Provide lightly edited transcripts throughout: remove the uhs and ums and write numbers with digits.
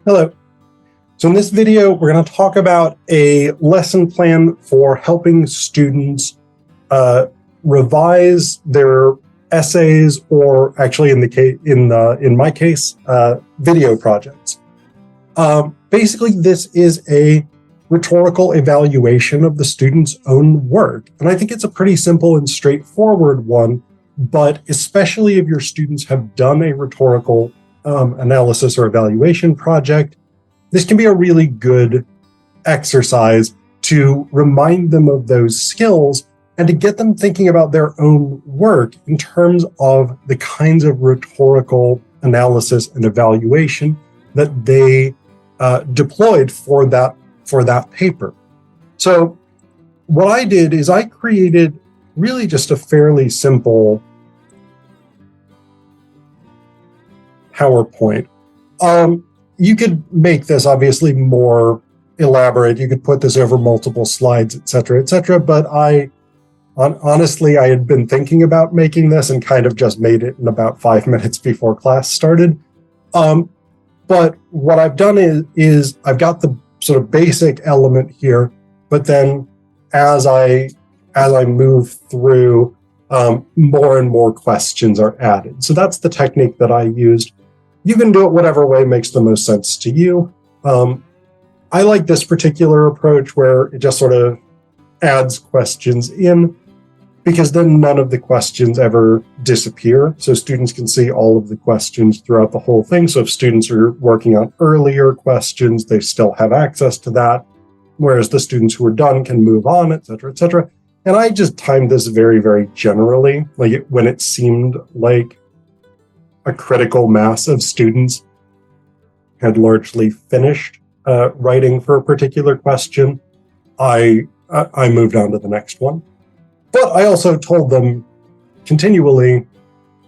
Hello. So in this video, we're going to talk about a lesson plan for helping students revise their essays, or actually in my case, video projects. Basically, this is a rhetorical evaluation of the student's own work. And I think it's a pretty simple and straightforward one, but especially if your students have done a rhetorical analysis or evaluation project, this can be a really good exercise to remind them of those skills and to get them thinking about their own work in terms of the kinds of rhetorical analysis and evaluation that they deployed for that paper. So what I did is I created really just a fairly simple PowerPoint. You could make this obviously more elaborate. You could put this over multiple slides, et cetera, but honestly, I had been thinking about making this and kind of just made it in about 5 minutes before class started. But what I've done is I've got the sort of basic element here, but then as I move through, more and more questions are added. So that's the technique that I used. You can do it whatever way makes the most sense to you. I like this particular approach where it just sort of adds questions in, because then none of the questions ever disappear. So students can see all of the questions throughout the whole thing. So if students are working on earlier questions, they still have access to that, whereas the students who are done can move on, et cetera, et cetera. And I just timed this very, very generally, when it seemed like a critical mass of students had largely finished writing for a particular question, I moved on to the next one. But I also told them continually,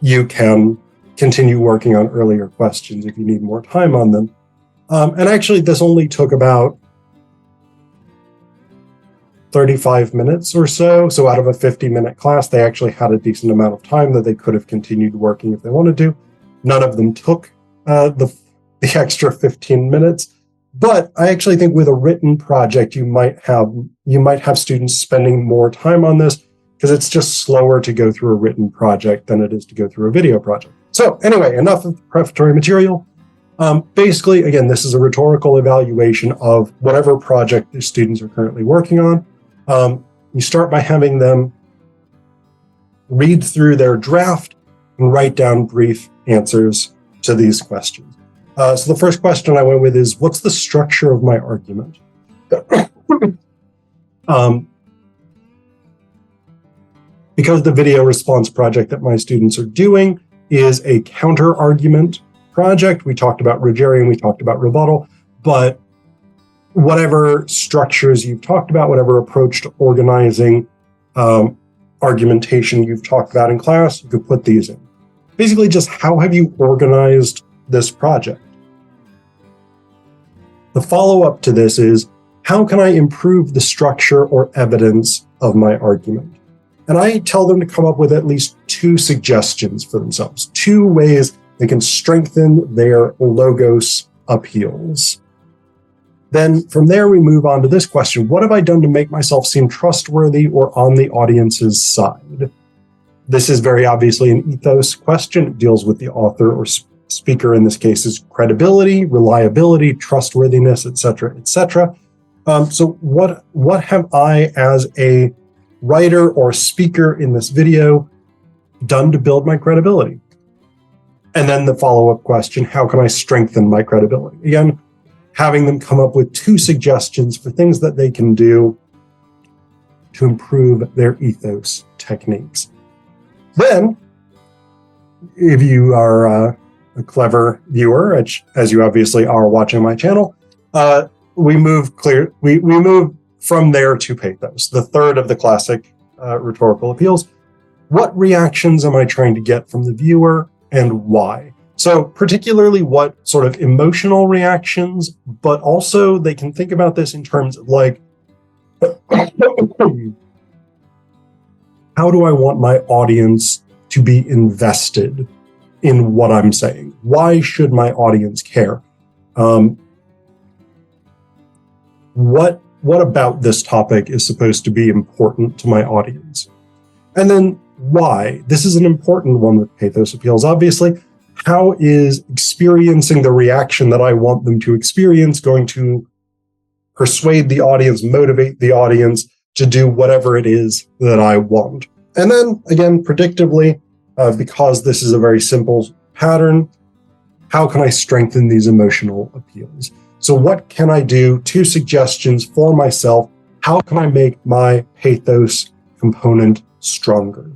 you can continue working on earlier questions if you need more time on them. And actually, this only took about 35 minutes or so. So out of a 50-minute class, they actually had a decent amount of time that they could have continued working if they wanted to. None of them took the extra 15 minutes. But I actually think with a written project, you might have students spending more time on this, because it's just slower to go through a written project than it is to go through a video project. So anyway, enough of the prefatory material. Basically, again, this is a rhetorical evaluation of whatever project the students are currently working on. You start by having them read through their draft and write down brief answers to these questions. So the first question I went with is, what's the structure of my argument? Because the video response project that my students are doing is a counter-argument project. We talked about Rogerian, we talked about rebuttal, but whatever structures you've talked about, whatever approach to organizing argumentation you've talked about in class, you could put these in. Basically, just how have you organized this project? The follow-up to this is, how can I improve the structure or evidence of my argument? And I tell them to come up with at least 2 suggestions for themselves, 2 ways they can strengthen their logos appeals. Then from there, we move on to this question. What have I done to make myself seem trustworthy or on the audience's side? This is very obviously an ethos question. It deals with the author or speaker, in this case, is credibility, reliability, trustworthiness, et cetera, et cetera. So what have I, as a writer or speaker in this video, done to build my credibility? And then the follow-up question, how can I strengthen my credibility? Again, having them come up with 2 suggestions for things that they can do to improve their ethos techniques. Then, if you are a clever viewer, as you obviously are watching my channel, we move from there to pathos, the third of the classic rhetorical appeals. What reactions am I trying to get from the viewer, and why? So particularly what sort of emotional reactions, but also they can think about this in terms of like, how do I want my audience to be invested in what I'm saying? Why should my audience care? what about this topic is supposed to be important to my audience? And then why? This is an important one with pathos appeals, obviously. How is experiencing the reaction that I want them to experience going to persuade the audience, motivate the audience to do whatever it is that I want? And then, again, predictably, because this is a very simple pattern, how can I strengthen these emotional appeals? So what can I do? 2 suggestions for myself. How can I make my pathos component stronger?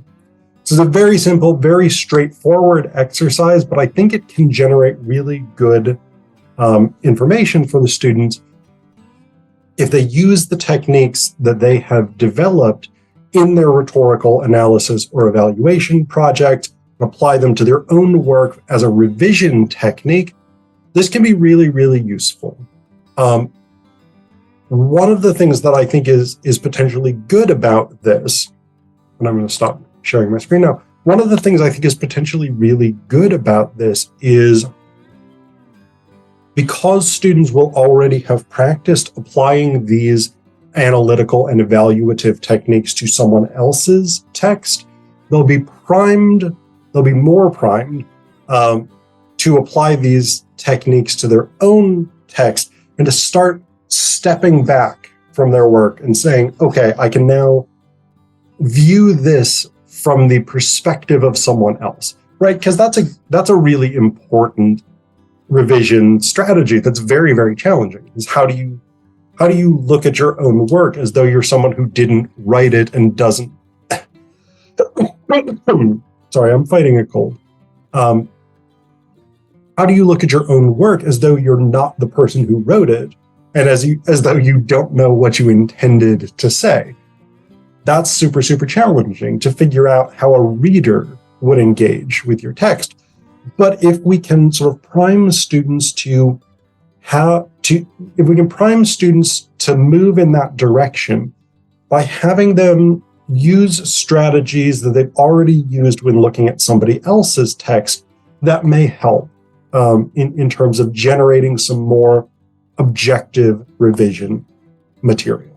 This is a very simple, very straightforward exercise, but I think it can generate really good information for the students if they use the techniques that they have developed in their rhetorical analysis or evaluation project, apply them to their own work as a revision technique. This can be really, really useful. One of the things that I think is potentially good about this, and I'm going to stop sharing my screen now. One of the things I think is potentially really good about this is because students will already have practiced applying these analytical and evaluative techniques to someone else's text, they'll be more primed to apply these techniques to their own text and to start stepping back from their work and saying, okay, I can now view this from the perspective of someone else, right? Because that's a really important revision strategy that's very, very challenging, is how do you look at your own work as though you're someone who didn't write it and doesn't sorry, I'm fighting a cold. How do you look at your own work as though you're not the person who wrote it, and as though you don't know what you intended to say? That's super, super challenging to figure out how a reader would engage with your text. But if we can sort of prime students to move in that direction by having them use strategies that they've already used when looking at somebody else's text, that may help in terms of generating some more objective revision material.